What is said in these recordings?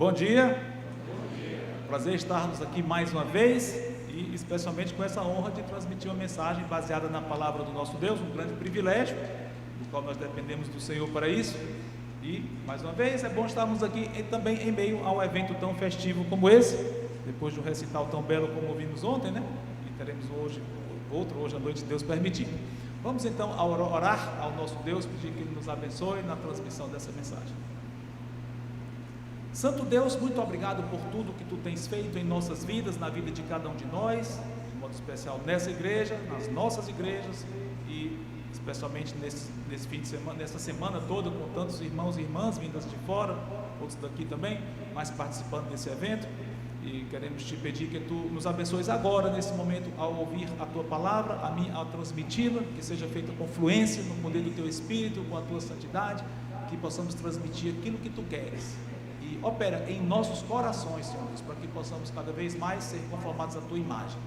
Bom dia. Prazer estarmos aqui mais uma vez e especialmente com essa honra de transmitir uma mensagem baseada na palavra do nosso Deus, um grande privilégio, do qual nós dependemos do Senhor para isso. E mais uma vez é bom estarmos aqui também em meio a um evento tão festivo como esse, depois de um recital tão belo como ouvimos ontem, né? E teremos hoje à noite, Deus permitindo. Vamos então orar ao nosso Deus, pedir que Ele nos abençoe na transmissão dessa mensagem. Santo Deus, muito obrigado por tudo que Tu tens feito em nossas vidas, na vida de cada um de nós, de modo especial nessa igreja, nas nossas igrejas e especialmente nesse fim de semana, nessa semana toda, com tantos irmãos e irmãs vindas de fora, outros daqui também, mas participando desse evento. E queremos Te pedir que Tu nos abençoes agora, nesse momento, ao ouvir a Tua palavra, a mim, ao transmiti-la, que seja feita com fluência, no poder do Teu Espírito, com a Tua santidade, que possamos transmitir aquilo que Tu queres. E opera em nossos corações, Senhor Deus, para que possamos cada vez mais ser conformados à Tua imagem.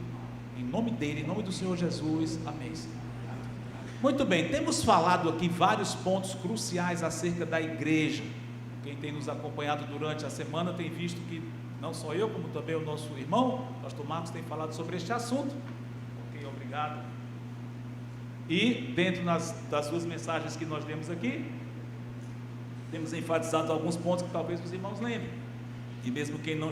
Em nome dEle, em nome do Senhor Jesus, amém. Muito bem, temos falado aqui vários pontos cruciais acerca da igreja. Quem tem nos acompanhado durante a semana tem visto que não só eu, como também o nosso irmão, pastor Marcos, tem falado sobre este assunto. Ok, obrigado. E dentro das duas mensagens que nós demos aqui, temos enfatizado alguns pontos que talvez os irmãos lembrem. E mesmo quem não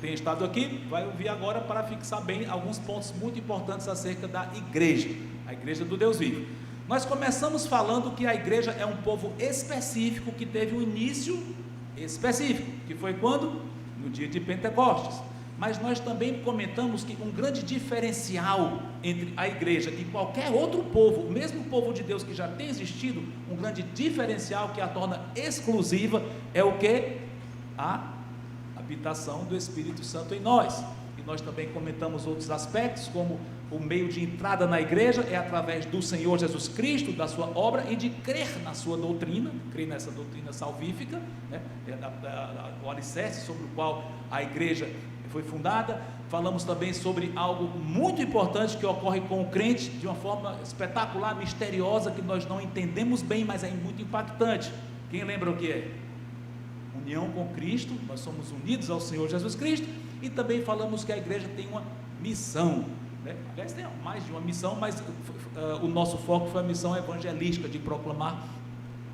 tenha estado aqui, vai ouvir agora para fixar bem alguns pontos muito importantes acerca da igreja, a igreja do Deus vivo. Nós começamos falando que a igreja é um povo específico, que teve um início específico, que foi quando? No dia de Pentecostes. Mas nós também comentamos que um grande diferencial entre a igreja e qualquer outro povo, o mesmo povo de Deus que já tem existido, um grande diferencial que a torna exclusiva é o que? A habitação do Espírito Santo em nós. E nós também comentamos outros aspectos, como o meio de entrada na igreja é através do Senhor Jesus Cristo, da sua obra e de crer na sua doutrina, crer nessa doutrina salvífica, né? O alicerce sobre o qual a igreja foi fundada. Falamos também sobre algo muito importante que ocorre com o crente de uma forma espetacular, misteriosa, que nós não entendemos bem, mas é muito impactante. Quem lembra o que é? União com Cristo, nós somos unidos ao Senhor Jesus Cristo. E também falamos que a igreja tem uma missão, né? Aliás, tem mais de uma missão, mas o nosso foco foi a missão evangelística, de proclamar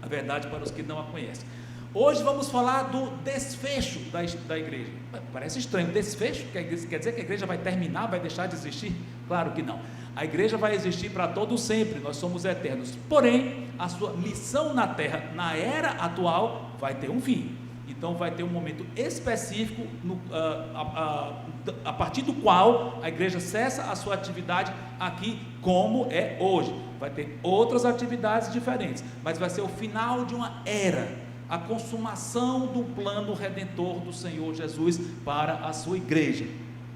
a verdade para os que não a conhecem. Hoje vamos falar do desfecho da igreja. Parece estranho, desfecho quer dizer que a igreja vai terminar, vai deixar de existir? Claro que não. A igreja vai existir para todo sempre, nós somos eternos. Porém, a sua missão na terra, na era atual, vai ter um fim. Então vai ter um momento específico a partir do qual a igreja cessa a sua atividade aqui, como é hoje. Vai ter outras atividades diferentes, mas vai ser o final de uma era, a consumação do plano redentor do Senhor Jesus para a sua igreja.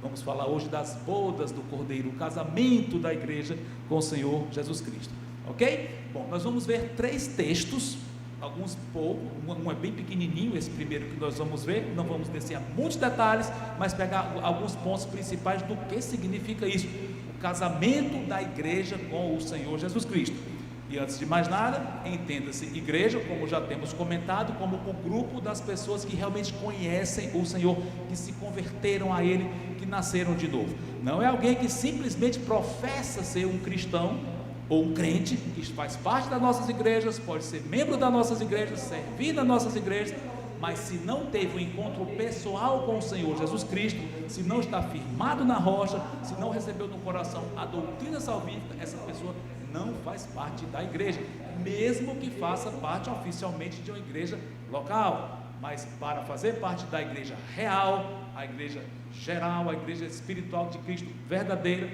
Vamos falar hoje das bodas do Cordeiro, o casamento da igreja com o Senhor Jesus Cristo, ok? Bom, nós vamos ver 3 textos, alguns pouco, um é bem pequenininho, esse primeiro que nós vamos ver, não vamos descer a muitos detalhes, mas pegar alguns pontos principais do que significa isso, o casamento da igreja com o Senhor Jesus Cristo. E antes de mais nada, entenda-se igreja, como já temos comentado, como o grupo das pessoas que realmente conhecem o Senhor, que se converteram a Ele, que nasceram de novo. Não é alguém que simplesmente professa ser um cristão ou um crente, que faz parte das nossas igrejas, pode ser membro das nossas igrejas, servir nas nossas igrejas, mas se não teve um encontro pessoal com o Senhor Jesus Cristo, se não está firmado na rocha, se não recebeu no coração a doutrina salvífica, essa pessoa não faz parte da igreja, mesmo que faça parte oficialmente de uma igreja local. Mas para fazer parte da igreja real, a igreja geral, a igreja espiritual de Cristo verdadeira,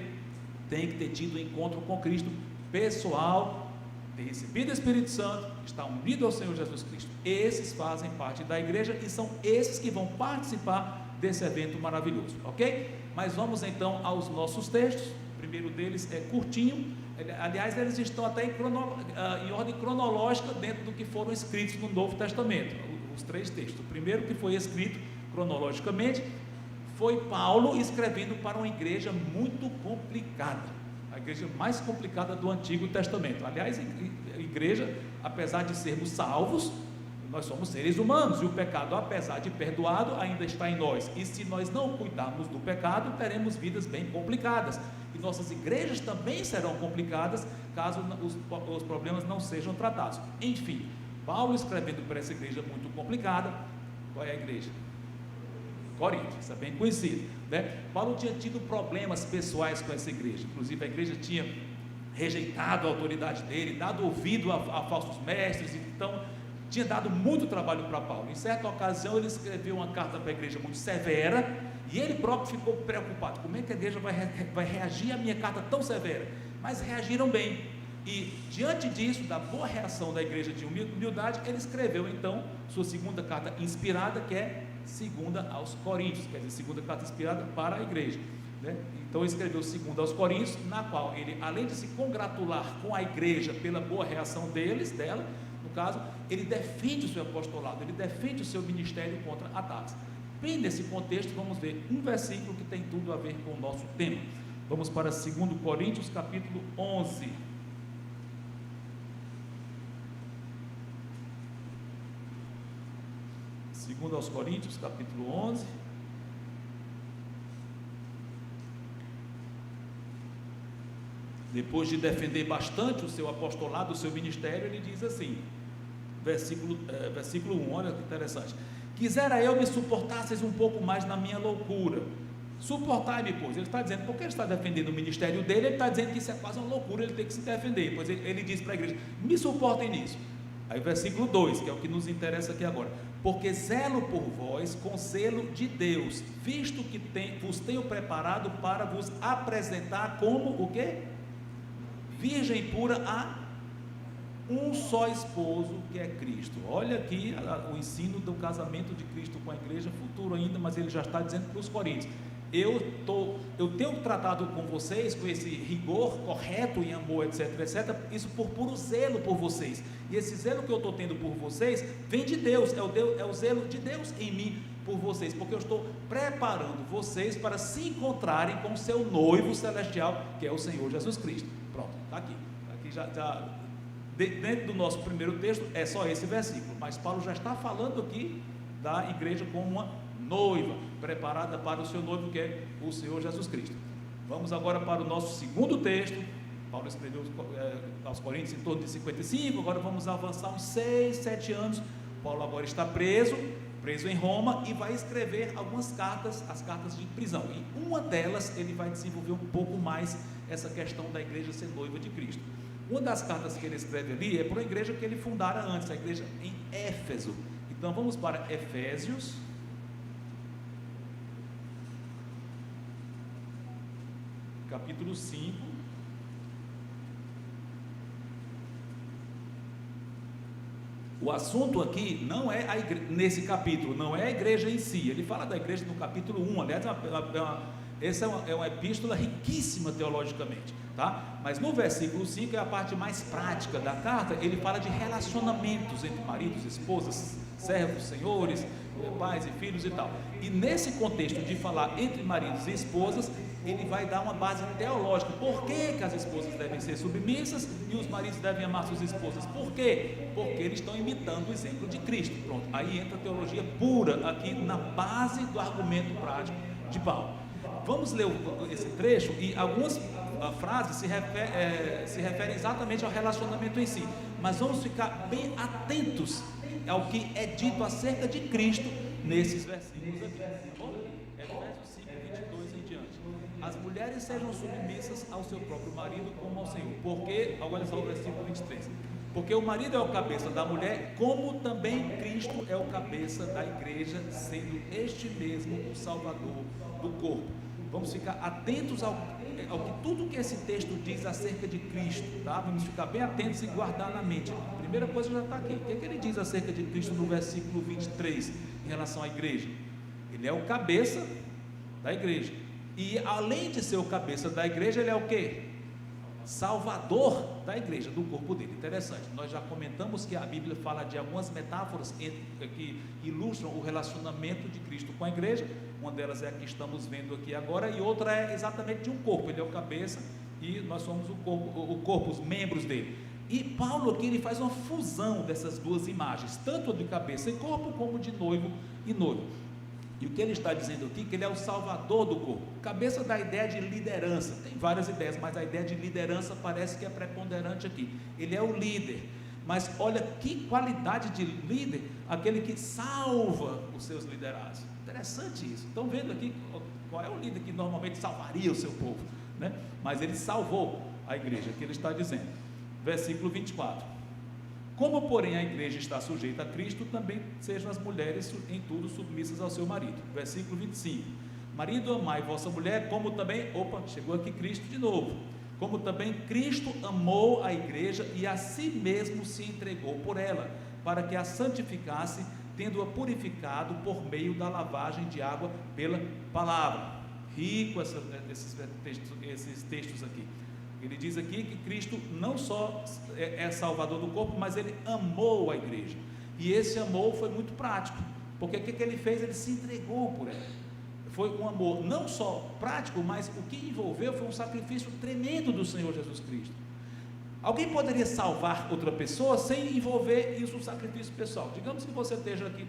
tem que ter tido um encontro com Cristo pessoal, ter recebido o Espírito Santo, estar unido ao Senhor Jesus Cristo. Esses fazem parte da igreja e são esses que vão participar desse evento maravilhoso, ok? Mas vamos então aos nossos textos. O primeiro deles é curtinho, aliás eles estão até em ordem cronológica dentro do que foram escritos no Novo Testamento, os 3 textos. O primeiro que foi escrito cronologicamente foi Paulo escrevendo para uma igreja muito complicada, a igreja mais complicada do Antigo Testamento. Aliás, a igreja, apesar de sermos salvos, nós somos seres humanos e o pecado, apesar de perdoado, ainda está em nós, e se nós não cuidarmos do pecado, teremos vidas bem complicadas, e nossas igrejas também serão complicadas caso os problemas não sejam tratados. Enfim, Paulo escrevendo para essa igreja muito complicada. Qual é a igreja? Corinto, isso é bem conhecido, né? Paulo tinha tido problemas pessoais com essa igreja, inclusive a igreja tinha rejeitado a autoridade dele, dado ouvido a falsos mestres, então tinha dado muito trabalho para Paulo. Em certa ocasião ele escreveu uma carta para a igreja muito severa, e ele próprio ficou preocupado, como é que a igreja vai reagir à minha carta tão severa? Mas reagiram bem, e diante disso, da boa reação da igreja de humildade, ele escreveu então sua segunda carta inspirada, que é segunda aos Coríntios, quer dizer, segunda carta inspirada para a igreja, né? Então ele escreveu segunda aos Coríntios, na qual ele, além de se congratular com a igreja pela boa reação dela, no caso, ele defende o seu apostolado, ele defende o seu ministério contra ataques. Bem nesse contexto, vamos ver um versículo que tem tudo a ver com o nosso tema. Vamos para 2 Coríntios capítulo 11. Segundo aos Coríntios, capítulo 11. Depois de defender bastante o seu apostolado, o seu ministério, ele diz assim, versículo 1, olha que interessante: quisera eu me suportasseis um pouco mais na minha loucura. Suportai-me, pois. Ele está dizendo, porque ele está defendendo o ministério dele, ele está dizendo que isso é quase uma loucura, ele tem que se defender. Pois ele diz para a igreja, me suportem nisso. Aí versículo 2, que é o que nos interessa aqui agora: porque zelo por vós com zelo de Deus, visto que vos tenho preparado para vos apresentar como o quê? Virgem pura a um só esposo, que é Cristo. Olha aqui o ensino do casamento de Cristo com a igreja, futuro ainda, mas ele já está dizendo para os coríntios: eu tenho tratado com vocês com esse rigor correto em amor, etc, etc, isso por puro zelo por vocês, e esse zelo que eu estou tendo por vocês, vem de Deus, é o zelo de Deus em mim por vocês, porque eu estou preparando vocês para se encontrarem com o seu noivo celestial, que é o Senhor Jesus Cristo. Pronto, está aqui já dentro do nosso primeiro texto, é só esse versículo, mas Paulo já está falando aqui da igreja como uma noiva, preparada para o seu noivo, que é o Senhor Jesus Cristo. Vamos agora para o nosso segundo texto. Paulo escreveu aos Coríntios em torno de 55, agora vamos avançar uns 6, 7 anos. Paulo agora está preso em Roma, e vai escrever algumas cartas, as cartas de prisão, e uma delas ele vai desenvolver um pouco mais essa questão da igreja ser noiva de Cristo. Uma das cartas que ele escreve ali é para a igreja que ele fundara antes, a igreja em Éfeso. Então vamos para Efésios, capítulo 5. O assunto aqui não é nesse capítulo, não é a igreja em si. Ele fala da igreja no capítulo 1, aliás, essa é uma epístola riquíssima teologicamente, tá? Mas no versículo 5 é a parte mais prática da carta. Ele fala de relacionamentos entre maridos, esposas, servos, senhores, pais e filhos e tal. E nesse contexto de falar entre maridos e esposas, ele vai dar uma base teológica. Por que as esposas devem ser submissas e os maridos devem amar suas esposas? Por quê? Porque eles estão imitando o exemplo de Cristo. Pronto, aí entra a teologia pura aqui na base do argumento prático de Paulo. Vamos ler esse trecho, e algumas frases se referem exatamente ao relacionamento em si, mas vamos ficar bem atentos ao que é dito acerca de Cristo nesses versículos aqui, tá bom? Efésios 5, 22 em diante. As mulheres sejam submissas ao seu próprio marido como ao Senhor, porque, olha só o versículo 23, porque o marido é o cabeça da mulher, como também Cristo é o cabeça da igreja, sendo este mesmo o Salvador do corpo. Vamos ficar atentos ao que tudo que esse texto diz acerca de Cristo, tá? Vamos ficar bem atentos e guardar na mente. A primeira coisa já está aqui. O que ele diz acerca de Cristo no versículo 23 em relação à igreja? Ele é o cabeça da igreja, e além de ser o cabeça da igreja, ele é o quê? Salvador da igreja, do corpo dele. Interessante, nós já comentamos que a Bíblia fala de algumas metáforas que ilustram o relacionamento de Cristo com a igreja. Uma delas é a que estamos vendo aqui agora, e outra é exatamente de um corpo. Ele é o cabeça e nós somos o corpo, os membros dele. E Paulo aqui ele faz uma fusão dessas duas imagens, tanto de cabeça e corpo, como de noivo e noivo. E o que ele está dizendo aqui, que ele é o salvador do corpo. Cabeça dá a ideia de liderança, tem várias ideias, mas a ideia de liderança parece que é preponderante aqui. Ele é o líder, mas olha que qualidade de líder, aquele que salva os seus liderados. Interessante isso. Estão vendo aqui qual é o líder que normalmente salvaria o seu povo, né? Mas ele salvou a igreja, que ele está dizendo. Versículo 24: como porém a igreja está sujeita a Cristo, também sejam as mulheres em tudo submissas ao seu marido. Versículo 25: marido, amai vossa mulher, como também, chegou aqui Cristo de novo, como também Cristo amou a igreja e a si mesmo se entregou por ela, para que a santificasse, tendo-a purificado por meio da lavagem de água pela palavra. Rico esses textos aqui. Ele diz aqui que Cristo não só é salvador do corpo, mas ele amou a igreja, e esse amor foi muito prático, porque o que ele fez? Ele se entregou por ela. Foi um amor não só prático, mas o que envolveu foi um sacrifício tremendo do Senhor Jesus Cristo. Alguém poderia salvar outra pessoa sem envolver isso no sacrifício pessoal. Digamos que você esteja aqui,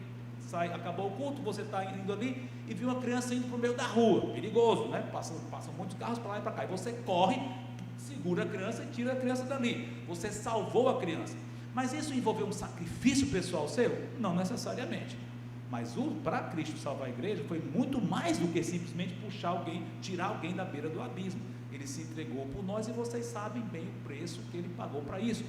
acabou o culto, você está indo ali e viu uma criança indo para o meio da rua, perigoso, né? Passam muitos carros para lá e para cá, e você corre, segura a criança e tira a criança dali. Você salvou a criança, mas isso envolveu um sacrifício pessoal seu? Não necessariamente. Mas para Cristo salvar a igreja foi muito mais do que simplesmente puxar alguém, tirar alguém da beira do abismo. Ele se entregou por nós, e vocês sabem bem o preço que ele pagou para isso.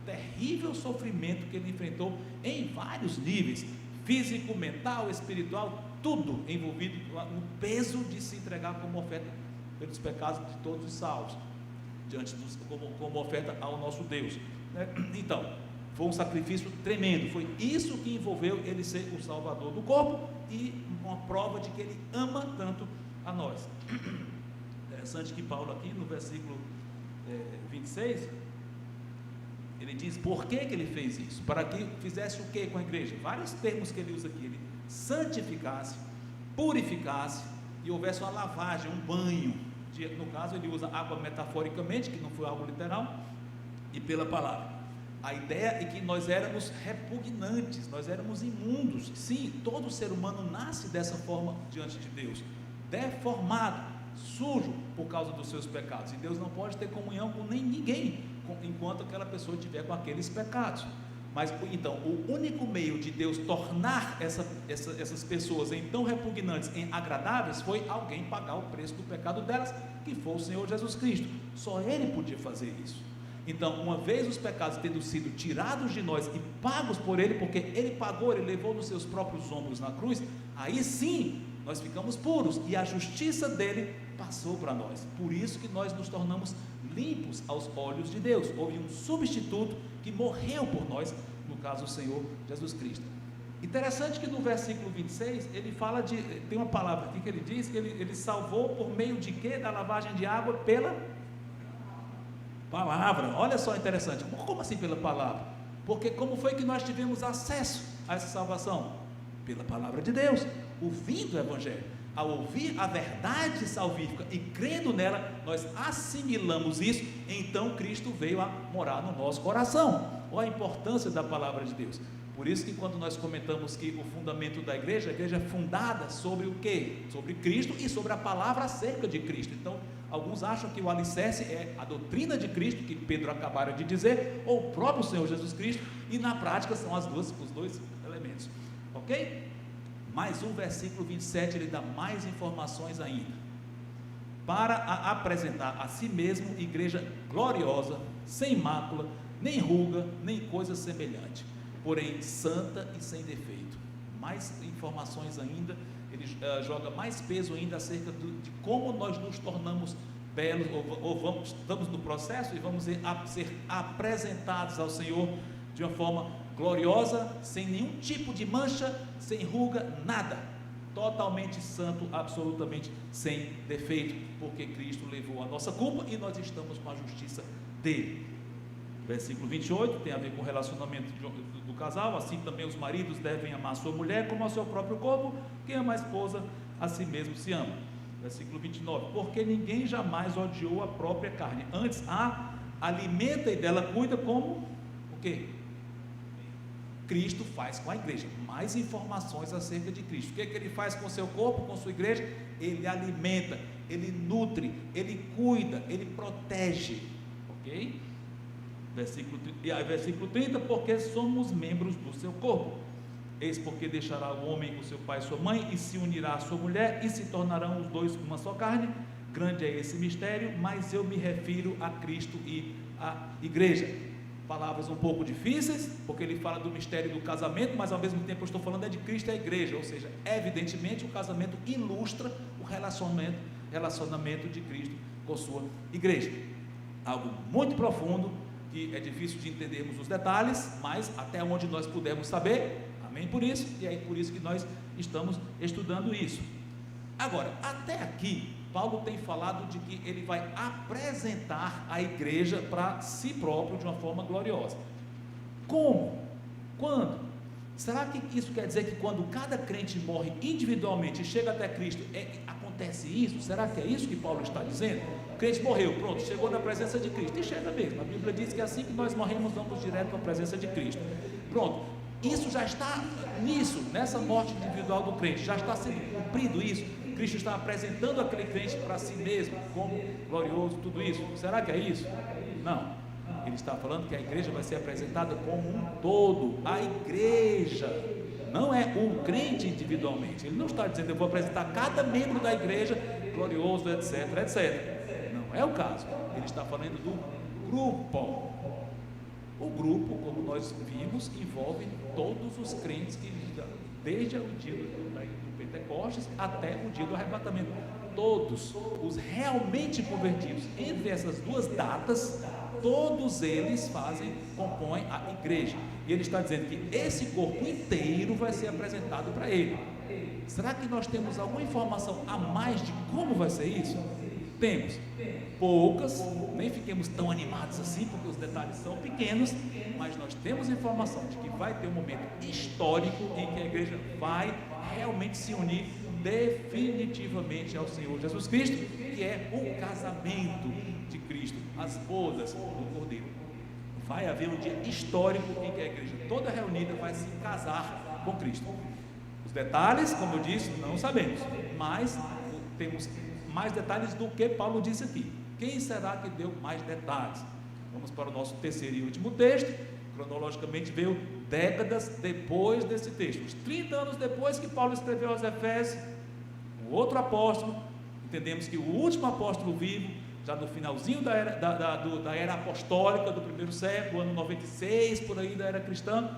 Terrível sofrimento que ele enfrentou em vários níveis, físico, mental, espiritual, tudo envolvido no peso de se entregar como oferta pelos pecados de todos os salvos, como oferta ao nosso Deus, né? Então, foi um sacrifício tremendo. Foi isso que envolveu ele ser o salvador do corpo, e uma prova de que ele ama tanto a nós. Interessante que Paulo aqui no versículo 26, ele diz por que ele fez isso, para que fizesse o que com a igreja? Vários termos que ele usa aqui: ele santificasse, purificasse, e houvesse uma lavagem, um banho. No caso ele usa água metaforicamente, que não foi algo literal, e pela palavra. A ideia é que nós éramos repugnantes, nós éramos imundos. Sim, todo ser humano nasce dessa forma diante de Deus, deformado, sujo por causa dos seus pecados, e Deus não pode ter comunhão com ninguém enquanto aquela pessoa estiver com aqueles pecados. Mas então, o único meio de Deus tornar essas pessoas em tão repugnantes, em agradáveis, foi alguém pagar o preço do pecado delas, que foi o Senhor Jesus Cristo. Só Ele podia fazer isso. Então, uma vez os pecados tendo sido tirados de nós e pagos por Ele, porque Ele pagou, Ele levou nos seus próprios ombros na cruz, aí sim nós ficamos puros, e a justiça dele passou para nós. Por isso que nós nos tornamos limpos aos olhos de Deus. Houve um substituto que morreu por nós, no caso o Senhor Jesus Cristo. Interessante que no versículo 26 ele fala tem uma palavra aqui que ele diz que ele salvou por meio de quê? Da lavagem de água pela palavra. Olha só, interessante. Como assim pela palavra? Porque como foi que nós tivemos acesso a essa salvação? Pela palavra de Deus, ouvindo o Evangelho. Ao ouvir a verdade salvífica e crendo nela, nós assimilamos isso, então Cristo veio a morar no nosso coração. Olha a importância da palavra de Deus. Por isso que quando nós comentamos que o fundamento da igreja, a igreja é fundada sobre o quê? Sobre Cristo e sobre a palavra acerca de Cristo. Então, alguns acham que o alicerce é a doutrina de Cristo, que Pedro acabara de dizer, ou o próprio Senhor Jesus Cristo, e na prática são os dois elementos, ok? Mas o versículo 27 ele dá mais informações ainda, para apresentar a si mesmo igreja gloriosa, sem mácula, nem ruga, nem coisa semelhante, porém santa e sem defeito. Mais informações ainda, ele joga mais peso ainda acerca de como nós nos tornamos belos, estamos no processo e vamos ser apresentados ao Senhor de uma forma gloriosa, sem nenhum tipo de mancha, sem ruga, nada, totalmente santo, absolutamente sem defeito, porque Cristo levou a nossa culpa e nós estamos com a justiça dele. Versículo 28 tem a ver com o relacionamento do casal. Assim também os maridos devem amar a sua mulher como ao seu próprio corpo. Quem ama a esposa, a si mesmo se ama. Versículo 29, porque ninguém jamais odiou a própria carne, antes a alimenta e dela cuida, como o quê? Cristo faz com a igreja. Mais informações acerca de Cristo. O que ele faz com o seu corpo, com a sua igreja? Ele alimenta, ele nutre, ele cuida, ele protege. Ok? Versículo 30, porque somos membros do seu corpo. Eis porque deixará o homem com seu pai e sua mãe, e se unirá à sua mulher, e se tornarão os dois uma só carne. Grande é esse mistério, mas eu me refiro a Cristo e à igreja. Palavras um pouco difíceis, porque ele fala do mistério do casamento, mas ao mesmo tempo eu estou falando de Cristo e a igreja, ou seja, evidentemente o casamento ilustra o relacionamento de Cristo com sua igreja. Algo muito profundo, que é difícil de entendermos os detalhes, mas até onde nós pudermos saber, amém por isso, e é por isso que nós estamos estudando isso. Agora, até aqui, Paulo tem falado de que ele vai apresentar a igreja para si próprio de uma forma gloriosa. Como? Quando? Será que isso quer dizer que quando cada crente morre individualmente e chega até Cristo, acontece isso? Será que é isso que Paulo está dizendo? O crente morreu, pronto, chegou na presença de Cristo, e chega mesmo. A Bíblia diz que assim que nós morremos, vamos direto para a presença de Cristo. Pronto, isso já está nessa morte individual do crente, já está sendo cumprido isso. Cristo está apresentando aquele crente para si mesmo, como glorioso, tudo isso. Será que é isso? Não. Ele está falando que a igreja vai ser apresentada como um todo. A igreja, não é o crente individualmente. Ele não está dizendo, eu vou apresentar cada membro da igreja glorioso, etc, etc. Não é o caso. Ele está falando do grupo. O grupo, como nós vimos, envolve todos os crentes que, desde o dia do Pentecostes até o dia do arrebatamento, todos os realmente convertidos. Entre essas duas datas, todos eles compõem a igreja, e ele está dizendo que esse corpo inteiro vai ser apresentado para ele. Será que nós temos alguma informação a mais de como vai ser isso? Temos poucas, nem fiquemos tão animados assim, porque os detalhes são pequenos, mas nós temos informação de que vai ter um momento histórico em que a igreja vai realmente se unir definitivamente ao Senhor Jesus Cristo, que é o casamento de Cristo, as bodas do Cordeiro. Vai haver um dia histórico em que a igreja toda reunida vai se casar com Cristo. Os detalhes, como eu disse, não sabemos, mas temos mais detalhes do que Paulo disse aqui. Quem será que deu mais detalhes? Vamos para o nosso terceiro e último texto. Cronologicamente veio décadas depois desse texto, uns 30 anos depois que Paulo escreveu aos Efésios, um outro apóstolo. Entendemos que o último apóstolo vivo, já no finalzinho da era apostólica do primeiro século, ano 96 por aí da era cristã,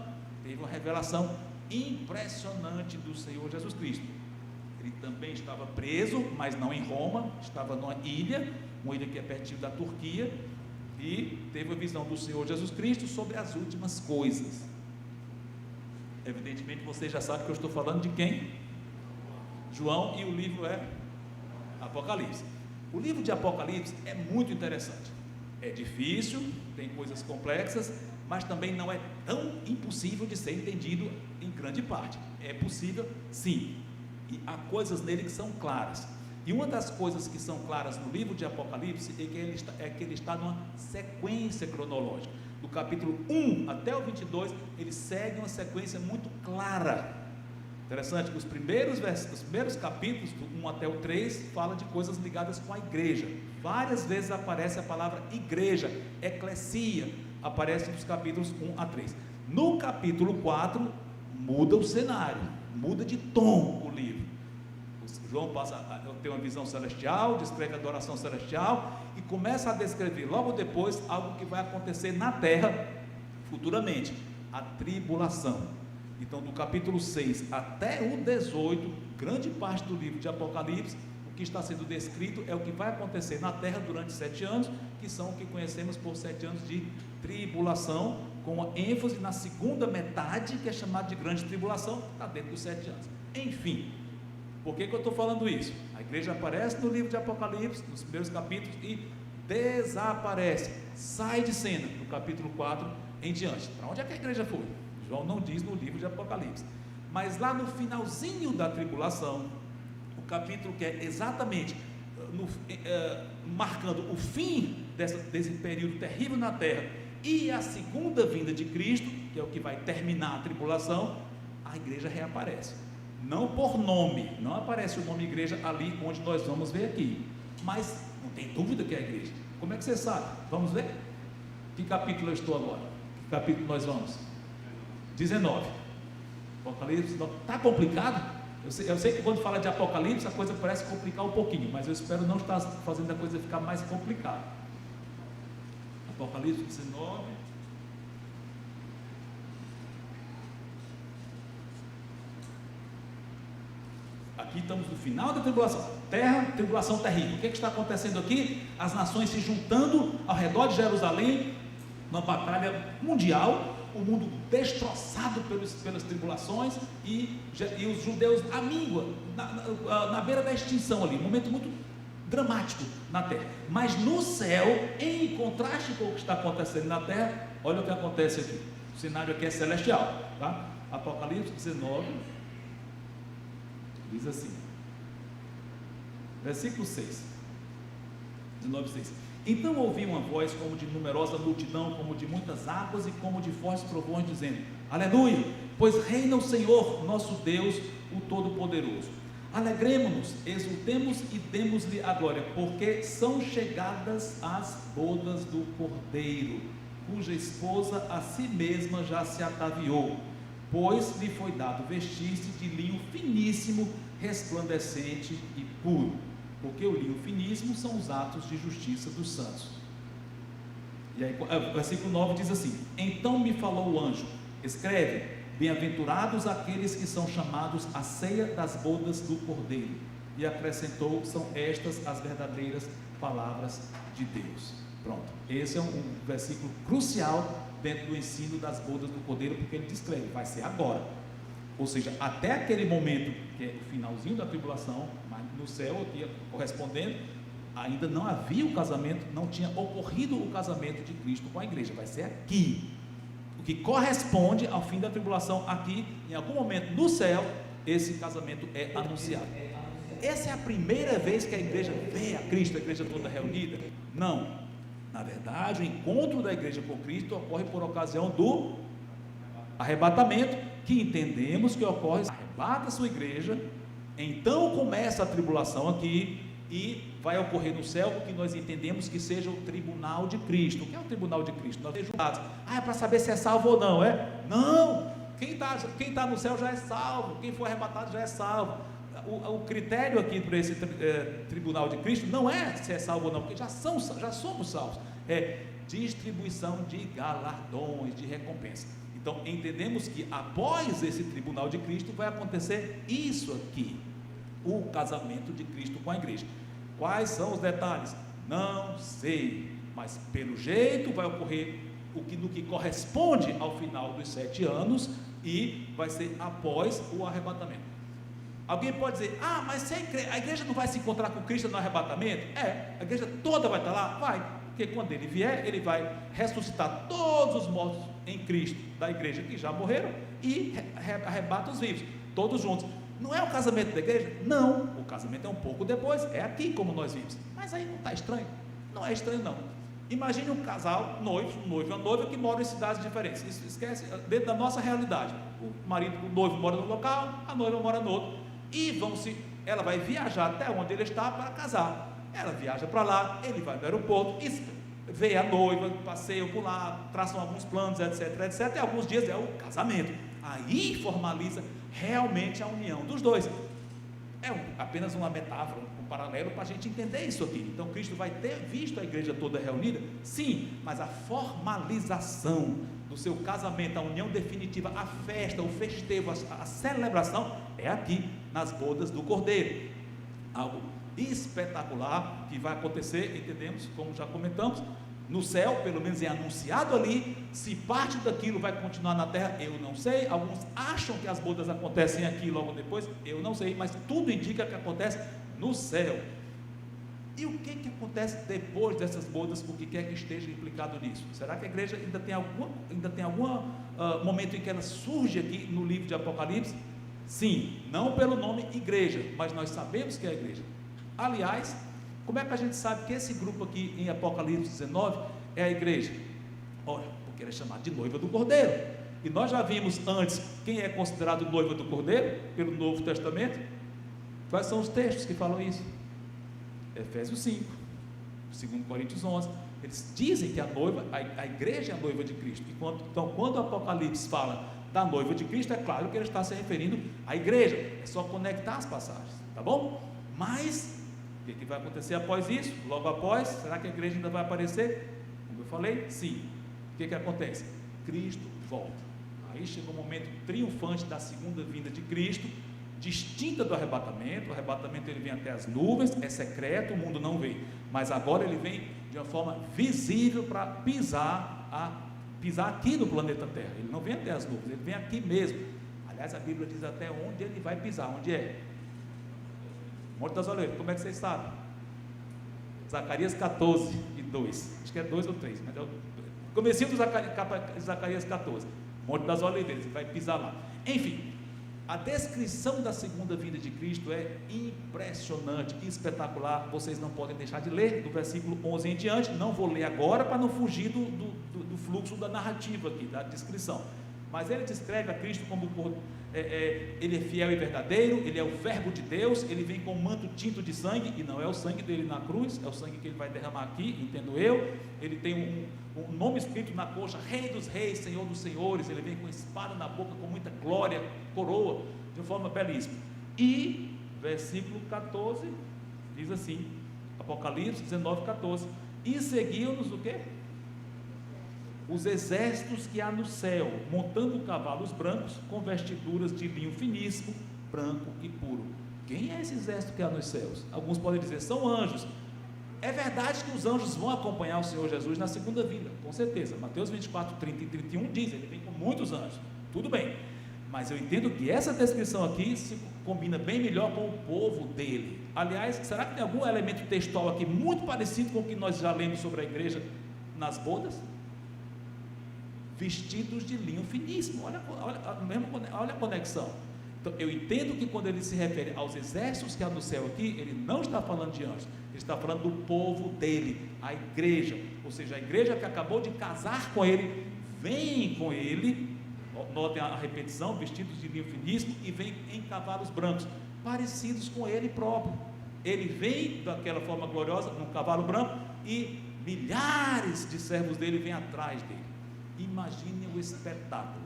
teve uma revelação impressionante do Senhor Jesus Cristo. Ele também estava preso, mas não em Roma, estava numa ilha, uma ilha que é pertinho da Turquia, e teve a visão do Senhor Jesus Cristo sobre as últimas coisas. Evidentemente você já sabe que eu estou falando de quem? João, e o livro é Apocalipse. O livro de Apocalipse é muito interessante, é difícil, tem coisas complexas, mas também não é tão impossível de ser entendido em grande parte. É possível sim, e há coisas nele que são claras. E uma das coisas que são claras no livro de Apocalipse é que ele está numa sequência cronológica. Do capítulo 1 até o 22, ele segue uma sequência muito clara. Interessante que os primeiros capítulos, do 1 até o 3, fala de coisas ligadas com a igreja. Várias vezes aparece a palavra igreja, eclesia, aparece nos capítulos 1 a 3. No capítulo 4, muda o cenário, muda de tom o livro. João passa a ter uma visão celestial, descreve a adoração celestial e começa a descrever logo depois algo que vai acontecer na terra futuramente, a tribulação. Então, do capítulo 6 até o 18, grande parte do livro de Apocalipse, o que está sendo descrito é o que vai acontecer na terra durante 7 anos, que são o que conhecemos por 7 anos de tribulação, com a ênfase na segunda metade, que é chamada de grande tribulação, está dentro dos 7 anos. Enfim, por que eu estou falando isso? A igreja aparece no livro de Apocalipse, nos primeiros capítulos, e desaparece, sai de cena, no capítulo 4 em diante. Para onde é que a igreja foi? João não diz no livro de Apocalipse, mas lá no finalzinho da tribulação, o capítulo que é exatamente marcando o fim desse período terrível na terra, e a segunda vinda de Cristo, que é o que vai terminar a tribulação, a igreja reaparece. Não por nome, não aparece o nome igreja ali onde nós vamos ver aqui, mas não tem dúvida que é a igreja. Como é que você sabe? Vamos ver? Que capítulo eu estou agora? Que capítulo nós vamos? 19. Apocalipse, está complicado? Eu sei que quando fala de Apocalipse a coisa parece complicar um pouquinho, mas eu espero não estar fazendo a coisa ficar mais complicada. Apocalipse 19. Aqui estamos no final da tribulação, terra, tribulação terrível. O que está acontecendo aqui? As nações se juntando ao redor de Jerusalém, uma batalha mundial, o mundo destroçado pelas tribulações, e os judeus à míngua, na beira da extinção ali, um momento muito dramático na terra. Mas no céu, em contraste com o que está acontecendo na terra, olha o que acontece aqui. O cenário aqui é celestial, tá? Apocalipse 19 diz assim, versículo 6, 19:6. Então ouvi uma voz como de numerosa multidão, como de muitas águas e como de fortes trovões, dizendo: Aleluia, pois reina o Senhor nosso Deus, o Todo-Poderoso. Alegremo-nos, exultemos e demos-lhe a glória, porque são chegadas as bodas do Cordeiro, cuja esposa a si mesma já se ataviou, pois lhe foi dado vestir-se de linho finíssimo, resplandecente e puro, porque o linho finíssimo são os atos de justiça dos santos. E aí, o versículo 9 diz assim: Então me falou o anjo, escreve: Bem-aventurados aqueles que são chamados à ceia das bodas do Cordeiro. E acrescentou: São estas as verdadeiras palavras de Deus. Pronto, esse é um versículo crucial dentro do ensino das bodas do Cordeiro, porque ele descreve, vai ser agora, ou seja, até aquele momento, que é o finalzinho da tribulação, mas no céu, aqui correspondendo, ainda não havia o casamento, não tinha ocorrido o casamento de Cristo com a igreja, vai ser aqui, o que corresponde ao fim da tribulação, aqui, em algum momento no céu, esse casamento é anunciado. Essa é a primeira vez que a igreja vê a Cristo, a igreja toda reunida? Não. Na verdade, o encontro da igreja com Cristo ocorre por ocasião do arrebatamento, que entendemos que ocorre, arrebata a sua igreja, então começa a tribulação aqui, e vai ocorrer no céu o que nós entendemos que seja o tribunal de Cristo. O que é o tribunal de Cristo? Nós somos julgados. É para saber se é salvo ou não, é? Não! Quem está no céu já é salvo, quem for arrebatado já é salvo. O critério aqui para esse tribunal de Cristo não é se é salvo ou não, porque já somos salvos, é distribuição de galardões, de recompensa. Então entendemos que após esse tribunal de Cristo vai acontecer isso aqui, o casamento de Cristo com a igreja. Quais são os detalhes? Não sei, mas pelo jeito vai ocorrer no que corresponde ao final dos 7 anos, e vai ser após o arrebatamento. Alguém pode dizer: mas se a igreja não vai se encontrar com Cristo no arrebatamento? A igreja toda vai estar lá? Vai, porque quando ele vier, ele vai ressuscitar todos os mortos em Cristo da igreja que já morreram, e arrebata os vivos, todos juntos. Não é o casamento da igreja? Não, o casamento é um pouco depois, é aqui como nós vimos. Mas aí não está estranho? Não é estranho não. Imagine um casal, um noivo e uma noiva que moram em cidades diferentes. Isso esquece, dentro da nossa realidade. O noivo mora no local, a noiva mora no outro, e ela vai viajar até onde ele está para casar. Ela viaja para lá, ele vai no aeroporto, vê a noiva, passeia por lá, traçam alguns planos, etc, etc, e alguns dias é o casamento. Aí formaliza realmente a união dos dois. É apenas uma metáfora, um paralelo para a gente entender isso aqui. Então Cristo vai ter visto a igreja toda reunida? Sim, mas a formalização do seu casamento, a união definitiva, a festa, o festevo, a celebração é aqui, nas bodas do Cordeiro. Algo espetacular que vai acontecer, entendemos, como já comentamos, no céu, pelo menos é anunciado ali. Se parte daquilo vai continuar na terra, eu não sei. Alguns acham que as bodas acontecem aqui logo depois, eu não sei, mas tudo indica que acontece no céu. E o que acontece depois dessas bodas, o que quer que esteja implicado nisso? Será que a igreja ainda tem algum momento em que ela surge aqui no livro de Apocalipse? Sim, não pelo nome igreja, mas nós sabemos que é a igreja. Aliás, Como é que a gente sabe que esse grupo aqui em Apocalipse 19 é a igreja? Olha, porque ele é chamado de noiva do Cordeiro. E nós já vimos antes quem é considerado noiva do Cordeiro pelo Novo Testamento. Quais são os textos que falam isso? Efésios 5, 2 Coríntios 11. Eles dizem que a noiva, a igreja é a noiva de Cristo. Então, quando o Apocalipse fala da noiva de Cristo, é claro que ele está se referindo à igreja. É só conectar as passagens, tá bom? Mas o que vai acontecer após isso? Logo após, será que a igreja ainda vai aparecer? Como eu falei, sim. O que acontece? Cristo volta. Aí chega o momento triunfante da segunda vinda de Cristo, distinta do arrebatamento. O arrebatamento ele vem até as nuvens, é secreto, o mundo não vê, mas agora ele vem de uma forma visível para pisar aqui no planeta Terra. Ele não vem até as nuvens, ele vem aqui mesmo. Aliás, a Bíblia diz até onde ele vai pisar. Onde é? Monte das Oliveiras. Como é que vocês sabem? Zacarias 14 e 2, acho que é 2 ou 3, mas é o comecinho do Zacarias 14, Monte das Oliveiras, ele vai pisar lá. Enfim, a descrição da segunda vinda de Cristo é impressionante, espetacular. Vocês não podem deixar de ler do versículo 11 em diante. Não vou ler agora para não fugir do fluxo da narrativa aqui, da descrição. Mas ele descreve a Cristo como ele é fiel e verdadeiro, ele é o verbo de Deus, ele vem com um manto tinto de sangue, e não é o sangue dele na cruz, é o sangue que ele vai derramar aqui, entendo eu. Ele tem um nome escrito na coxa, Rei dos Reis, Senhor dos Senhores. Ele vem com espada na boca, com muita glória, coroa, de forma belíssima. E versículo 14 diz assim, Apocalipse 19, 14: e seguiam-nos o quê? Os exércitos que há no céu, montando cavalos brancos, com vestiduras de linho finíssimo, branco e puro. Quem é esse exército que há nos céus? Alguns podem dizer, são anjos. É verdade que os anjos vão acompanhar o Senhor Jesus na segunda vinda, com certeza. Mateus 24, 30 e 31 diz, ele vem com muitos anjos, tudo bem. Mas eu entendo que essa descrição aqui se combina bem melhor com o povo dele. Aliás, será que tem algum elemento textual aqui muito parecido com o que nós já lemos sobre a igreja nas bodas? Vestidos de linho finíssimo. Olha a conexão. Então, eu entendo que quando ele se refere aos exércitos que há no céu aqui, ele não está falando de anjos, ele está falando do povo dele, a igreja, ou seja, a igreja que acabou de casar com ele, vem com ele, notem a repetição, vestidos de linho finíssimo, e vem em cavalos brancos, parecidos com ele próprio. Ele vem daquela forma gloriosa, num cavalo branco, e milhares de servos dele vêm atrás dele. Imagine o espetáculo.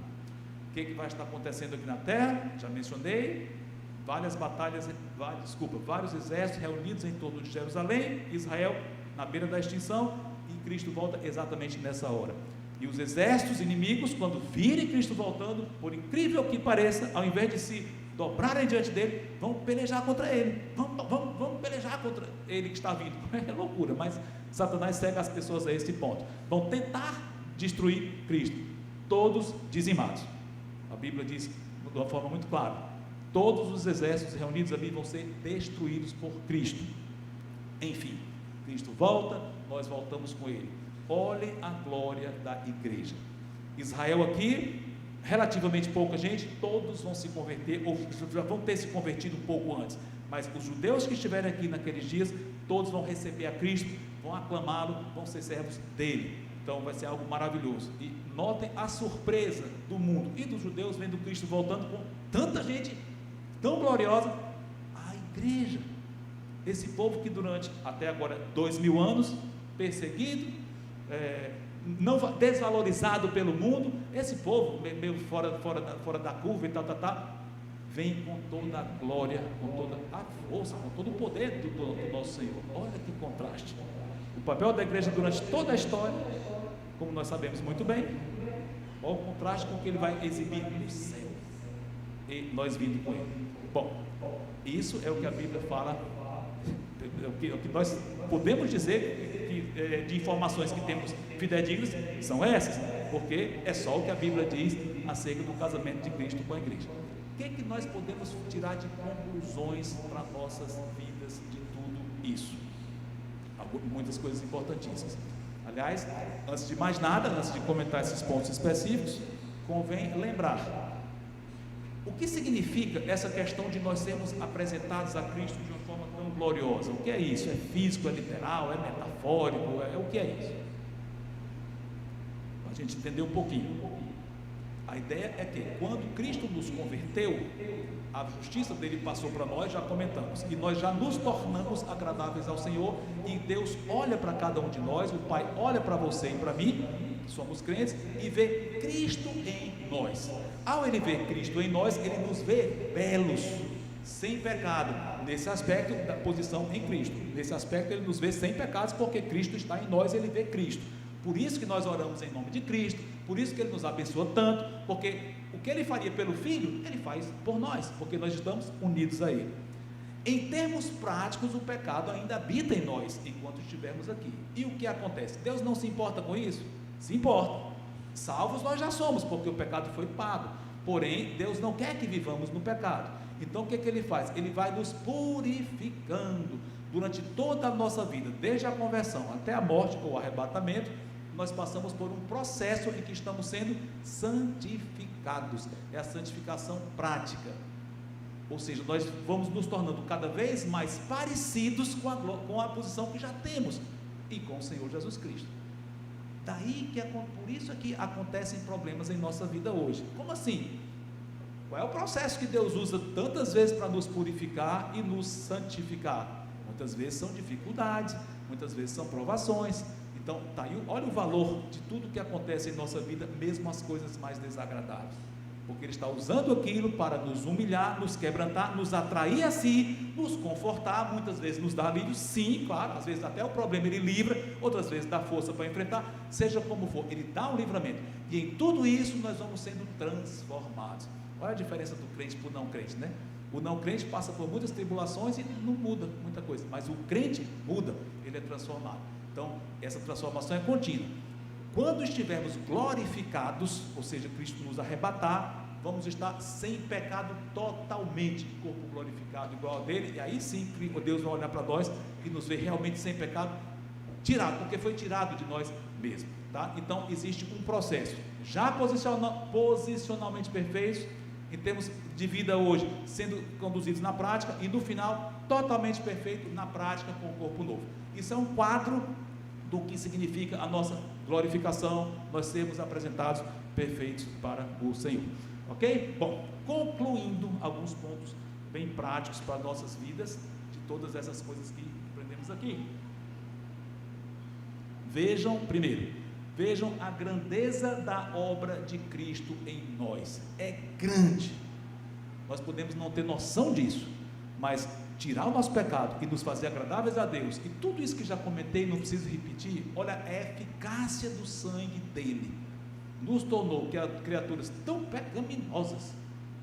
O que vai estar acontecendo aqui na terra? Já mencionei, vários exércitos reunidos em torno de Jerusalém, Israel na beira da extinção, e Cristo volta exatamente nessa hora. E os exércitos inimigos, quando virem Cristo voltando, por incrível que pareça, ao invés de se dobrarem diante dele, vão pelejar contra ele. Vamos pelejar contra ele que está vindo. É loucura, mas Satanás cega as pessoas a esse ponto. Vão tentar destruir Cristo, todos dizimados. A Bíblia diz de uma forma muito clara, todos os exércitos reunidos ali vão ser destruídos por Cristo. Enfim, Cristo volta, nós voltamos com ele. Olhem a glória da igreja. Israel aqui, relativamente pouca gente, todos vão se converter, ou já vão ter se convertido um pouco antes, mas os judeus que estiverem aqui naqueles dias, todos vão receber a Cristo, vão aclamá-lo, vão ser servos dele. Então vai ser algo maravilhoso. E notem a surpresa do mundo e dos judeus vendo Cristo voltando com tanta gente tão gloriosa. A igreja, esse povo que durante até agora 2000 anos perseguido, não desvalorizado pelo mundo, esse povo meio fora da curva e tal, vem com toda a glória, com toda a força, com todo o poder do nosso Senhor. Olha que contraste. O papel da igreja durante toda a história, como nós sabemos muito bem, olha o contraste com o que ele vai exibir no céu, e nós vindo com ele. Bom, isso é o que a Bíblia fala, o que nós podemos dizer que, de informações que temos fidedignas, são essas, porque é só o que a Bíblia diz acerca do casamento de Cristo com a igreja. O que nós podemos tirar de conclusões para nossas vidas de tudo isso? Muitas coisas importantíssimas. Aliás, antes de mais nada, antes de comentar esses pontos específicos, convém lembrar O que significa essa questão de nós sermos apresentados a Cristo de uma forma tão gloriosa? O que é isso? É físico, é literal, é metafórico, o que é isso? Para a gente entender um pouquinho. A ideia é que quando Cristo nos converteu, a justiça dele passou para nós, já comentamos, e nós já nos tornamos agradáveis ao Senhor, e Deus olha para cada um de nós, o Pai olha para você e para mim, que somos crentes, e vê Cristo em nós. Ao Ele ver Cristo em nós, Ele nos vê belos, sem pecado, nesse aspecto da posição em Cristo. Nesse aspecto Ele nos vê sem pecados, porque Cristo está em nós, Ele vê Cristo. Por isso que nós oramos em nome de Cristo, por isso que Ele nos abençoa tanto, porque o que Ele faria pelo Filho, Ele faz por nós, porque nós estamos unidos a Ele. Em termos práticos, o pecado ainda habita em nós, enquanto estivermos aqui. E o que acontece? Deus não se importa com isso? Se importa. Salvos nós já somos, porque o pecado foi pago. Porém, Deus não quer que vivamos no pecado. Então o que Ele faz? Ele vai nos purificando durante toda a nossa vida, desde a conversão até a morte ou arrebatamento. Nós passamos por um processo em que estamos sendo santificados. É a santificação prática. Ou seja, nós vamos nos tornando cada vez mais parecidos com a posição que já temos e com o Senhor Jesus Cristo. Daí que por isso é que acontecem problemas em nossa vida hoje. Como assim? Qual é o processo que Deus usa tantas vezes para nos purificar e nos santificar? Muitas vezes são dificuldades, muitas vezes são provações. Então, tá aí, olha o valor de tudo que acontece em nossa vida, mesmo as coisas mais desagradáveis, porque Ele está usando aquilo para nos humilhar, nos quebrantar, nos atrair a si, nos confortar, muitas vezes nos dá alívio, sim, claro, às vezes até o problema Ele livra, outras vezes dá força para enfrentar, seja como for, Ele dá um livramento, e em tudo isso nós vamos sendo transformados. Olha a diferença do crente para o não crente, né? O não crente passa por muitas tribulações e não muda muita coisa, mas o crente muda, ele é transformado. Então, essa transformação é contínua. Quando estivermos glorificados, ou seja, Cristo nos arrebatar, vamos estar sem pecado totalmente, corpo glorificado igual ao dele, e aí sim, Deus vai olhar para nós e nos ver realmente sem pecado, tirado, porque foi tirado de nós mesmos, tá? Então, existe um processo, já posicionalmente perfeitos, em termos de vida hoje, sendo conduzidos na prática, e no final, totalmente perfeito na prática com o corpo novo. Isso é um quadro do que significa a nossa glorificação, nós sermos apresentados perfeitos para o Senhor, ok? Bom, concluindo alguns pontos bem práticos para nossas vidas, de todas essas coisas que aprendemos aqui. Vejam a grandeza da obra de Cristo em nós, é grande. Nós podemos não ter noção disso, mas tirar o nosso pecado e nos fazer agradáveis a Deus, e tudo isso que já comentei, não preciso repetir, olha a eficácia do sangue dele, nos tornou criaturas tão pecaminosas,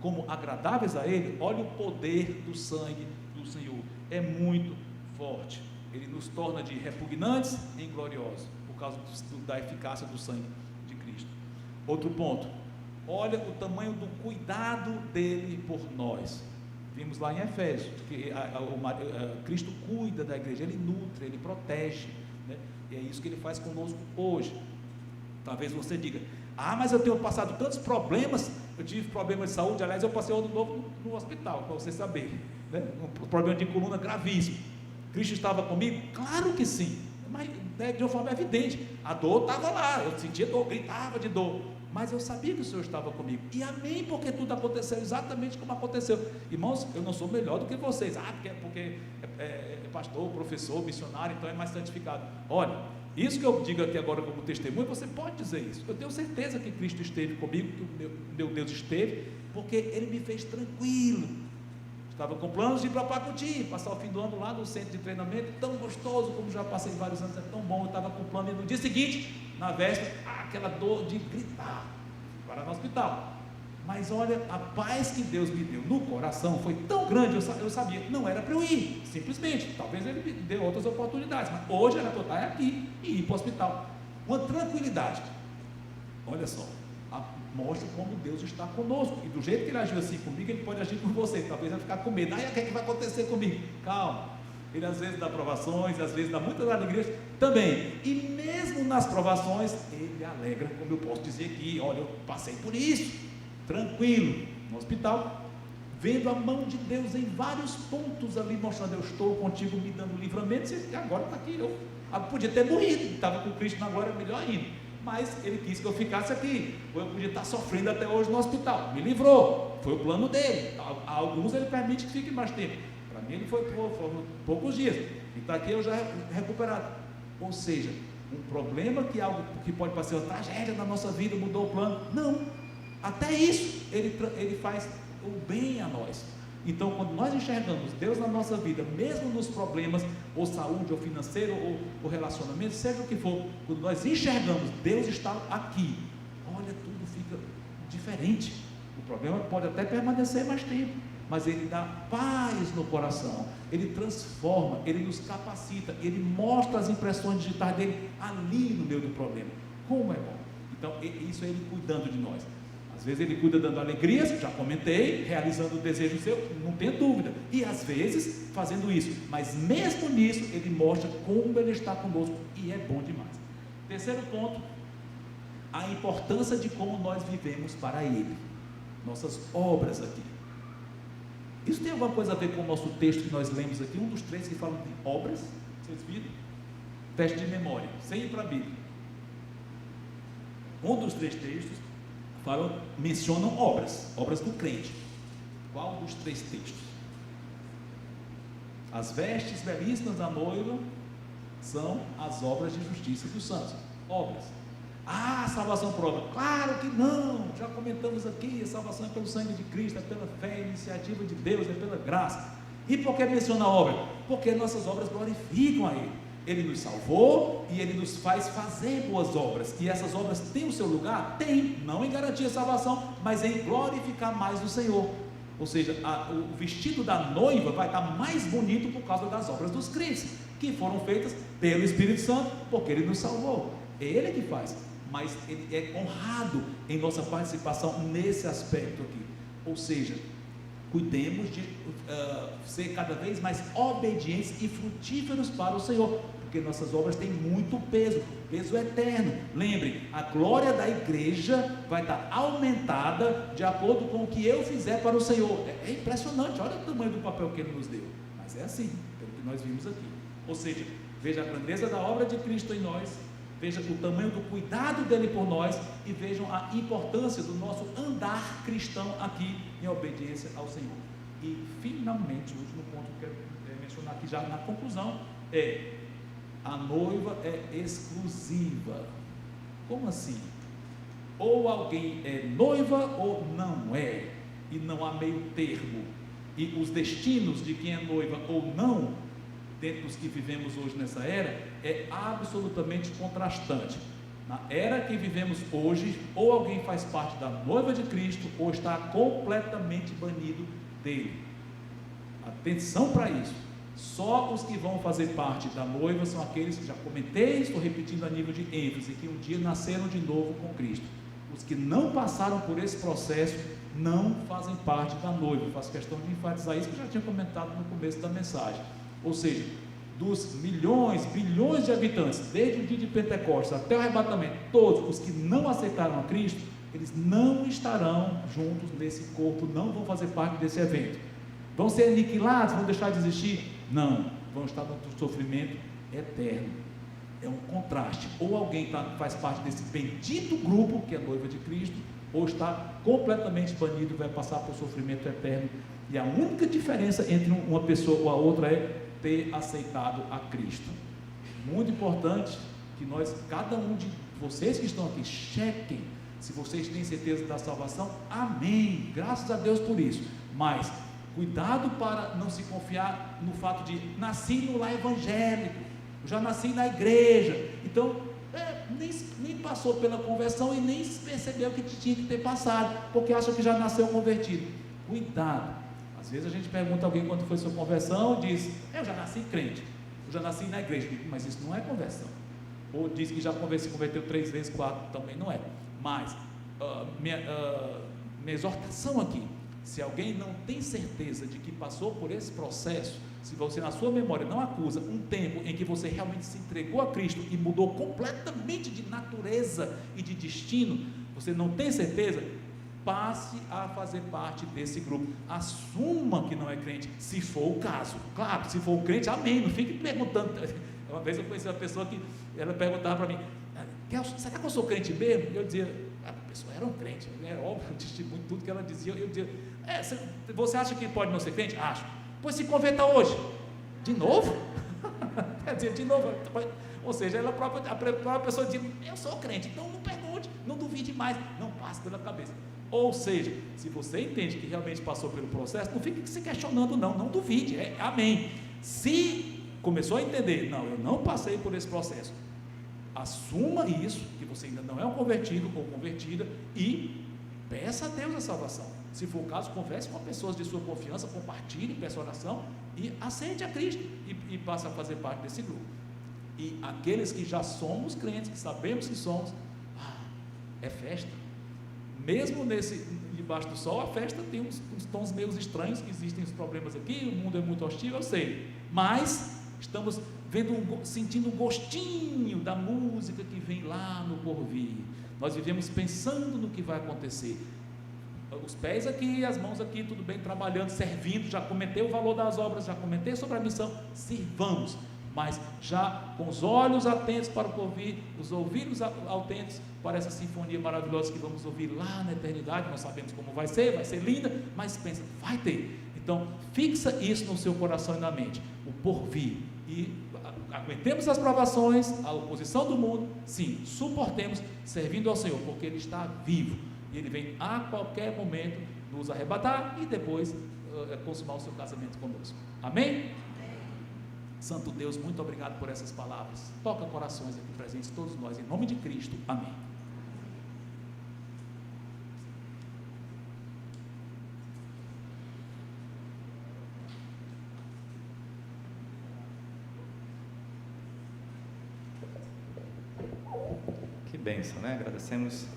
como agradáveis a Ele. Olha o poder do sangue do Senhor, é muito forte, Ele nos torna de repugnantes em gloriosos, por causa da eficácia do sangue de Cristo. Outro ponto, olha o tamanho do cuidado dele por nós. Vimos lá em Efésios, que Cristo cuida da igreja, Ele nutre, Ele protege, né? E é isso que Ele faz conosco hoje. Talvez você diga, mas eu tenho passado tantos problemas, eu tive problemas de saúde, aliás eu passei outro novo no hospital, para você saber, né? Um problema de coluna gravíssimo. Cristo estava comigo? Claro que sim, mas de uma forma evidente, a dor estava lá, eu sentia dor, gritava de dor, mas eu sabia que o Senhor estava comigo, e amém, porque tudo aconteceu exatamente como aconteceu. Irmãos, eu não sou melhor do que vocês, porque é pastor, professor, missionário, então é mais santificado. Olha, isso que eu digo aqui agora como testemunho, você pode dizer isso, eu tenho certeza que Cristo esteve comigo, que o meu Deus esteve, porque Ele me fez tranquilo. Estava com planos de ir para Pacuti, passar o fim do ano lá no centro de treinamento, tão gostoso, como já passei vários anos, é tão bom. Eu estava com plano, e no dia seguinte, na véspera, aquela dor de gritar, para no hospital. Mas olha, a paz que Deus me deu no coração foi tão grande, eu sabia, não era para eu ir, simplesmente, talvez Ele me deu outras oportunidades, mas hoje era para eu estar aqui e ir para o hospital, uma tranquilidade. Olha só, mostra como Deus está conosco, e do jeito que Ele agiu assim comigo, Ele pode agir com você. Talvez vai ficar com medo, o que é que vai acontecer comigo? Calma, Ele às vezes dá provações, às vezes dá muitas alegrias também, e mesmo nas provações, Ele alegra, como eu posso dizer aqui, olha, eu passei por isso, tranquilo, no hospital, vendo a mão de Deus em vários pontos ali, mostrando: eu estou contigo, me dando livramento. E agora está aqui. Eu podia ter morrido, estava com Cristo na glória, melhor ainda, mas Ele quis que eu ficasse aqui, ou eu podia estar sofrendo até hoje no hospital. Me livrou, foi o plano dele. A alguns Ele permite que fiquem mais tempo, para mim Ele foram poucos dias, e está aqui eu já recuperado. Ou seja, um problema que algo que pode parecer uma tragédia na nossa vida, mudou o plano. Não, até isso ele faz o bem a nós. Então, quando nós enxergamos Deus na nossa vida, mesmo nos problemas, ou saúde, ou financeiro, ou relacionamento, seja o que for, quando nós enxergamos Deus está aqui, olha, tudo fica diferente. O problema pode até permanecer mais tempo, mas Ele dá paz no coração, Ele transforma, Ele nos capacita, Ele mostra as impressões digitais dele ali no meio do problema. Como é bom! Então, isso é Ele cuidando de nós. Às vezes Ele cuida dando alegrias, já comentei, realizando o desejo seu, não tenha dúvida, e às vezes fazendo isso, mas mesmo nisso Ele mostra como Ele está conosco, e é bom demais. Terceiro ponto, a importância de como nós vivemos para Ele, nossas obras aqui. Isso tem alguma coisa a ver com o nosso texto que nós lemos aqui, um dos 3 que fala de obras? Vocês viram? Teste de memória, sem ir para a Bíblia. Um dos 3 textos mencionam obras do crente. Qual dos 3 textos? As vestes belíssimas da noiva são as obras de justiça dos santos. Obras. Salvação por obra. Claro que não, já comentamos aqui, a salvação é pelo sangue de Cristo, é pela fé, é iniciativa de Deus, é pela graça. E por que menciona a obra? Porque nossas obras glorificam a Ele. Ele nos salvou e Ele nos faz fazer boas obras, e essas obras têm o seu lugar? Tem, não em garantir a salvação, mas em glorificar mais o Senhor. Ou seja, o vestido da noiva vai estar mais bonito por causa das obras dos crentes, que foram feitas pelo Espírito Santo, porque Ele nos salvou. É Ele que faz, mas Ele é honrado em nossa participação nesse aspecto aqui. Ou seja, cuidemos de ser cada vez mais obedientes e frutíferos para o Senhor, porque nossas obras têm muito peso eterno. Lembre, a glória da igreja vai estar aumentada de acordo com o que eu fizer para o Senhor. É impressionante, olha o tamanho do papel que Ele nos deu, mas é assim, pelo que nós vimos aqui. Ou seja, veja a grandeza da obra de Cristo em nós, veja o tamanho do cuidado dele por nós, e vejam a importância do nosso andar cristão aqui em obediência ao Senhor. E finalmente, o último ponto que eu quero mencionar aqui já na conclusão é: a noiva é exclusiva. Como assim? Ou alguém é noiva ou não é, e não há meio termo. E os destinos de quem é noiva ou não, dentro dos que vivemos hoje nessa era, é absolutamente contrastante. Na era que vivemos hoje, ou alguém faz parte da noiva de Cristo, ou está completamente banido dele. Atenção para isso. Só os que vão fazer parte da noiva são aqueles que já comentei, estou repetindo a nível de ênfase, que um dia nasceram de novo com Cristo. Os que não passaram por esse processo não fazem parte da noiva. Eu faço questão de enfatizar isso, que eu já tinha comentado no começo da mensagem. Ou seja, dos milhões, bilhões de habitantes, desde o dia de Pentecostes até o arrebatamento, todos os que não aceitaram a Cristo, eles não estarão juntos nesse corpo, não vão fazer parte desse evento. Vão ser aniquilados, vão deixar de existir? Não, vão estar no sofrimento eterno. É um contraste. Ou alguém faz parte desse bendito grupo, que é a noiva de Cristo, ou está completamente banido, vai passar por sofrimento eterno. E a única diferença entre uma pessoa ou a outra é ter aceitado a Cristo. Muito importante que nós, cada um de vocês que estão aqui, chequem se vocês têm certeza da salvação. Amém, graças a Deus por isso. Mas cuidado para não se confiar no fato de nasci no lar evangélico, já nasci na igreja, então nem passou pela conversão e nem percebeu que tinha que ter passado, porque acha que já nasceu convertido. Cuidado. Às vezes a gente pergunta a alguém quando foi sua conversão, diz: eu já nasci crente, eu já nasci na igreja. Mas isso não é conversão. Ou diz que já se converteu 3 vezes, 4, também não é. Mas minha exortação aqui: se alguém não tem certeza de que passou por esse processo, se você na sua memória não acusa um tempo em que você realmente se entregou a Cristo e mudou completamente de natureza e de destino, você não tem certeza, passe a fazer parte desse grupo. Assuma que não é crente, se for o caso. Claro, se for o crente, amém. Não fique perguntando. Uma vez eu conheci uma pessoa que ela perguntava para mim: será que eu sou crente mesmo? Eu dizia: a pessoa era um crente, é óbvio, eu testemunho tudo que ela dizia. Eu dizia: você acha que pode não ser crente? Acho. Pois se converta hoje. De novo? Quer dizer, de novo. Ou seja, a própria pessoa diz: eu sou crente, então não pergunte, não duvide mais, não passe pela cabeça. Ou seja, se você entende que realmente passou pelo processo, não fique se questionando, não duvide, amém. Se começou a entender: não, eu não passei por esse processo, assuma isso, que você ainda não é um convertido ou convertida, e peça a Deus a salvação. Se for o caso, converse com pessoas de sua confiança, compartilhe, peça oração e aceite a Cristo e passe a fazer parte desse grupo. E aqueles que já somos crentes, que sabemos que somos, é festa. Mesmo debaixo do sol, a festa tem uns tons meio estranhos, que existem os problemas aqui, o mundo é muito hostil, eu sei, mas estamos sentindo um gostinho da música que vem lá no porvir. Nós vivemos pensando no que vai acontecer. Os pés aqui, as mãos aqui, tudo bem, trabalhando, servindo, já comentei o valor das obras, já comentei sobre a missão, sirvamos, mas já com os olhos atentos para o porvir, os ouvidos atentos para essa sinfonia maravilhosa que vamos ouvir lá na eternidade. Não sabemos como vai ser linda, mas pensa, vai ter. Então fixa isso no seu coração e na mente, o porvir, e aguentemos as provações, a oposição do mundo, sim, suportemos, servindo ao Senhor, porque Ele está vivo, e Ele vem a qualquer momento nos arrebatar e depois consumar o seu casamento conosco. Amém? Santo Deus, muito obrigado por essas palavras. Toca corações aqui presentes, todos nós, em nome de Cristo. Amém. Que bênção, né? Agradecemos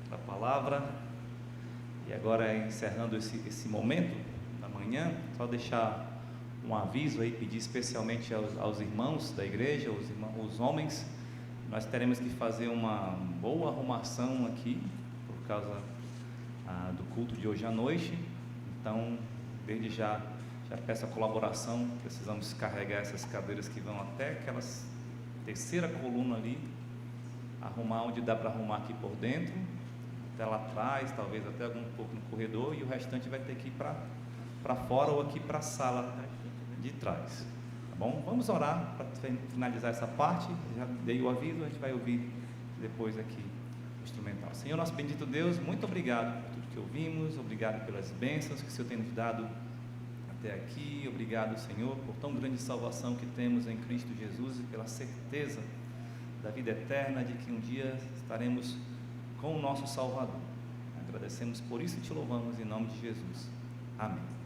pela palavra. E agora, encerrando esse momento da manhã, só deixar um aviso aí, pedir especialmente aos irmãos da igreja, os homens. Nós teremos que fazer uma boa arrumação aqui, por causa do culto de hoje à noite. Então, desde já peço a colaboração. Precisamos carregar essas cadeiras que vão até aquela terceira coluna ali, arrumar onde dá para arrumar aqui por dentro, até lá atrás, talvez até algum pouco no corredor, e o restante vai ter que ir para fora ou aqui para a sala de trás, tá bom? Vamos orar para finalizar essa parte. Já dei o aviso, a gente vai ouvir depois aqui o instrumental. Senhor, nosso bendito Deus, muito obrigado por tudo que ouvimos, obrigado pelas bênçãos que o Senhor tem nos dado até aqui. Obrigado, Senhor, por tão grande salvação que temos em Cristo Jesus e pela certeza da vida eterna, de que um dia estaremos com o nosso Salvador. Agradecemos por isso e te louvamos em nome de Jesus. Amém.